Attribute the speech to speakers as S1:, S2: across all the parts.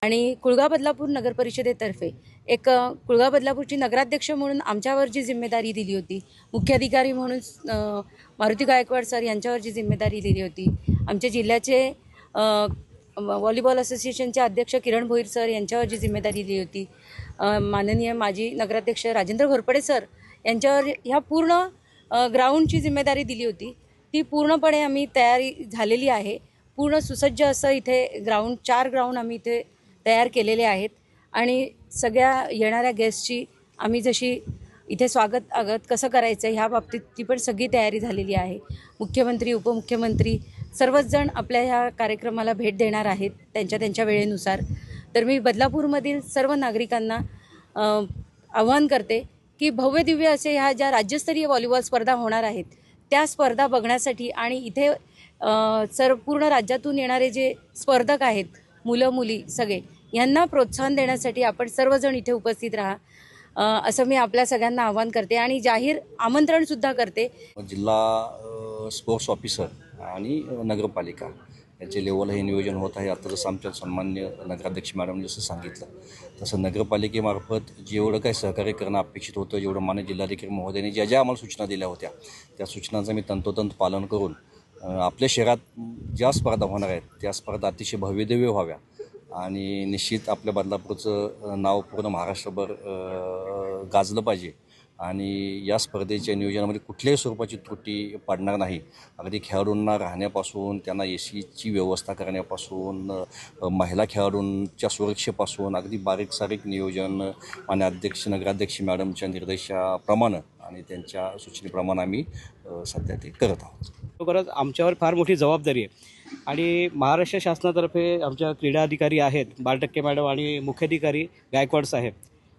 S1: आणि कुळगाव बदलापूर नगर परिषदेतर्फे एक कुळगाव बदलापूरची नगराध्यक्ष म्हणून आमच्यावर जी जिम्मेदारी दिली होती, मुख्याधिकारी म्हणून मारुती गायकवाड सर यांच्यावर जी जिम्मेदारी दिली होती, आमच्या जिल्ह्याचे व्हॉलीबॉल असोसिएशनचे अध्यक्ष किरण भोईर सर यांच्यावर जी जिम्मेदारी दिली होती, माननीय माजी नगराध्यक्ष राजेंद्र घोरपडे सर यांच्यावर ह्या पूर्ण ग्राउंडची जिम्मेदारी दिली होती, ती पूर्णपणे आम्ही तयारी झालेली आहे। पूर्ण सुसज्ज असं इथे 4 ग्राउंड आम्ही इथे तयार केलेले आहेत आणि सगळ्या येणाऱ्या गेस्टची आम्ही जशी इथे स्वागत कसं करायचं ह्या बाबतीत ती पण सगळी तयारी झालेली आहे। मुख्यमंत्री, उपमुख्यमंत्री सर्वच जण आपल्या ह्या कार्यक्रमाला भेट देणार आहेत त्यांच्या वेळेनुसार। तर मी बदलापूरमधील सर्व नागरिकांना आवाहन करते की भव्य दिव्य असे ह्या ज्या राज्यस्तरीय व्हॉलीबॉल स्पर्धा होणार आहेत त्या स्पर्धा बघण्यासाठी आणि इथे पूर्ण राज्यातून येणारे जे स्पर्धक आहेत, मुलं मुली सगळे, यांना प्रोत्साहन देण्यासाठी आपण सर्वजण इथे उपस्थित राहा असं मी आपल्या सगळ्यांना आवाहन करते आणि जाहीर आमंत्रणसुद्धा करते।
S2: जिल्हा स्पोर्ट्स ऑफिसर आणि नगरपालिका याचे लेवल हे नियोजन होत आहे। आता जसं आमच्या सन्मान्य नगराध्यक्ष मॅडमने जसं सांगितलं तसं नगरपालिकेमार्फत जेवढं काही सहकार्य करणं अपेक्षित होतं, जेवढं मान्य जिल्हाधिकारी महोदयांनी ज्या आम्हाला सूचना दिल्या होत्या त्या सूचनांचं मी तंतोतंत पालन करून आपल्या शहरात ज्या स्पर्धा होणार आहेत त्या स्पर्धा अतिशय भव्यदिव्य व्हाव्या आणि निश्चित आपल्या बदलापूरचं नाव पूर्ण महाराष्ट्रभर गाजलं पाहिजे आणि या स्पर्धेच्या नियोजनामध्ये कुठल्याही स्वरूपाची त्रुटी पडणार नाही। अगदी खेळाडूंना राहण्यापासून, त्यांना एसीची व्यवस्था करण्यापासून, महिला खेळाडूंच्या सुरक्षेपासून अगदी बारीक सारीक नियोजन आणि नगराध्यक्ष मॅडमच्या निर्देशाप्रमाणे आणि त्यांच्या सूचनेप्रमाणे आम्ही सध्या ते करत आहोत।
S3: खरोखरच आमच्यावर फार मोठी जबाबदारी आहे आणि महाराष्ट्र शासनातर्फे आमच्या क्रीडा अधिकारी आहेत बालटक्के मॅडम आणि मुख्याधिकारी गायकवाड साहेब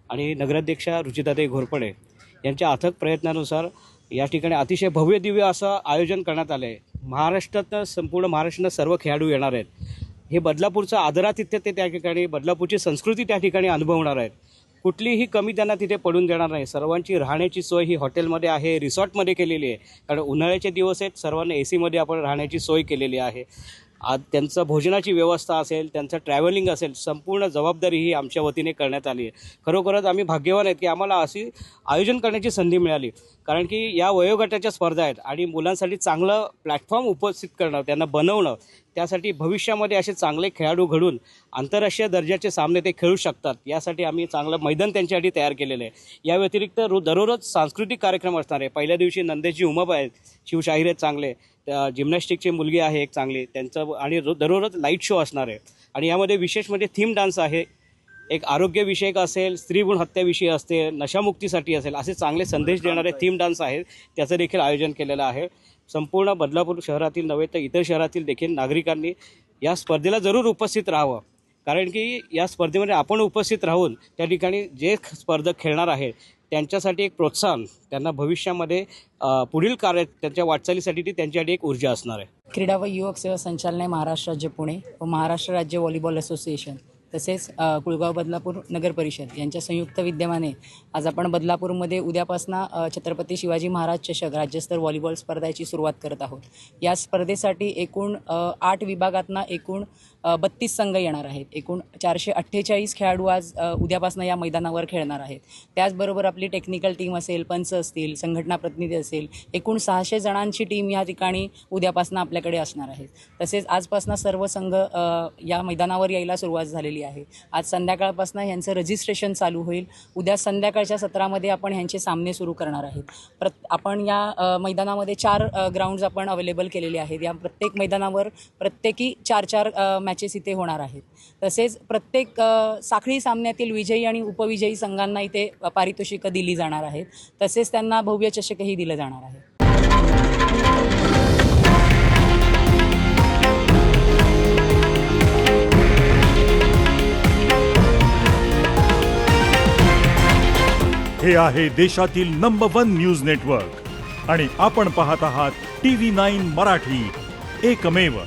S3: आणि नगराध्यक्षा रुचिताताई घोरपडे यांच्या अथक प्रयत्नानुसार या ठिकाणी अतिशय भव्य दिव्य असं आयोजन करण्यात आलं आहे। महाराष्ट्रातनं संपूर्ण महाराष्ट्रानं सर्व खेळाडू येणार आहेत। हे बदलापूरचं आदरातिथ्य ते त्या ठिकाणी, बदलापूरची संस्कृती त्या ठिकाणी अनुभवणार आहेत। कुठलीही कमी त्यांना तिथे पडून देणार नाही। सर्वांची राहण्याची सोय ही हॉटेलमध्ये आहे, रिसॉर्टमध्ये केलेली आहे, कारण उन्हाळ्याचे दिवस आहेत, सर्वांना एसीमध्ये आपण राहण्याची सोय केलेली आहे। त्यांचं भोजनाची व्यवस्था असेल, त्यांचं ट्रॅव्हलिंग असेल, संपूर्ण जबाबदारी ही आमच्या वतीने करण्यात आली आहे। खरोखरच आम्ही भाग्यवान आहेत की आम्हाला अशी आयोजन करण्याची संधी मिळाली, कारण की या वयोगटाच्या स्पर्धा आहेत आणि मुलांसाठी चांगलं प्लॅटफॉर्म उपस्थित करणं, त्यांना बनवणं, त्यासाठी भविष्यामध्ये असे चांगले खेळाडू घडून आंतरराष्ट्रीय दर्जाचे सामने ते खेळू शकतात, यासाठी आम्ही चांगलं मैदान त्यांच्यासाठी तयार केलेलं आहे। या व्यतिरिक्त दररोज सांस्कृतिक कार्यक्रम असणार आहे। पहिल्या दिवशी नंदेची उमप आहेत, शिवशाहीर आहेत चांगले, जिम्नॅस्टिकची मुलगी आहे एक चांगली, त्यांचं आणि दररोज लाईट शो असणार आहे आणि यामध्ये विशेष म्हणजे थीम डान्स आहे, एक आरोग्यविषयक असेल, स्त्रीभ्रूण हत्याविषयी असते, नशामुक्तीसाठी असेल, असे चांगले संदेश देणारे थीम डान्स आहेत, त्याचं देखील आयोजन केलेलं आहे। संपूर्ण बदलापूर शहरातील नव्हे तर इतर शहरातील देखील नागरिकांनी या स्पर्धेला जरूर उपस्थित राहावं, कारण की या स्पर्धेमध्ये आपण उपस्थित राहून त्या ठिकाणी जे स्पर्धक खेळणार आहेत त्यांच्यासाठी एक प्रोत्साहन, त्यांना भविष्यामध्ये पुढील कार्य त्यांच्या वाटचालीसाठी ती त्यांच्यासाठी एक ऊर्जा असणार आहे।
S4: क्रीडा व युवक सेवा संचालनालय महाराष्ट्र राज्य पुणे व महाराष्ट्र राज्य व्हॉलीबॉल असोसिएशन तसेच कुळगाव बदलापूर नगर परिषद यांच्या संयुक्त विद्यमाने आज आपण बदलापूरमध्ये उद्यापासून छत्रपती शिवाजी महाराज चषक राज्यस्तर व्हॉलीबॉल स्पर्धेची सुरुवात करत आहोत। या स्पर्धेसाठी एकूण 8 विभागातनं एकूण 32 संघ येणार आहेत। एकूण 448 खेळाडू आज उद्यापासून या मैदानावर खेळणार आहेत। त्याचबरोबर आपली टेक्निकल टीम असेल, पंच असतील, संघटना प्रतिनिधी असेल, एकूण 600 जणांची टीम या ठिकाणी उद्यापासून आपल्याकडे असणार आहे। तसेच आजपासून सर्व संघ या मैदानावर यायला सुरुवात झालेली आहे। आज संध्याकाळपासून यांचं रजिस्ट्रेशन चालू होईल। उद्या संध्याकाळच्या सत्रामध्ये आपण ह्यांचे सामने सुरू करणार आहेत। आपण या मैदानामध्ये 4 ग्राउंड्स आपण अवेलेबल केलेले आहेत। या प्रत्येक मैदानावर प्रत्येकी 4-4 मॅचेस इथे होणार आहेत। तसेच प्रत्येक साखळी सामन्यातील विजयी आणि उपविजयी संघांना इथे पारितोषिकं दिली जाणार आहेत। तसेच त्यांना भव्य चषकही दिलं जाणार आहे।
S5: हे आहे देशातील नंबर 1 न्यूज नेटवर्क आणि आपण पाहत आहात TV9 मराठी, एकमेव।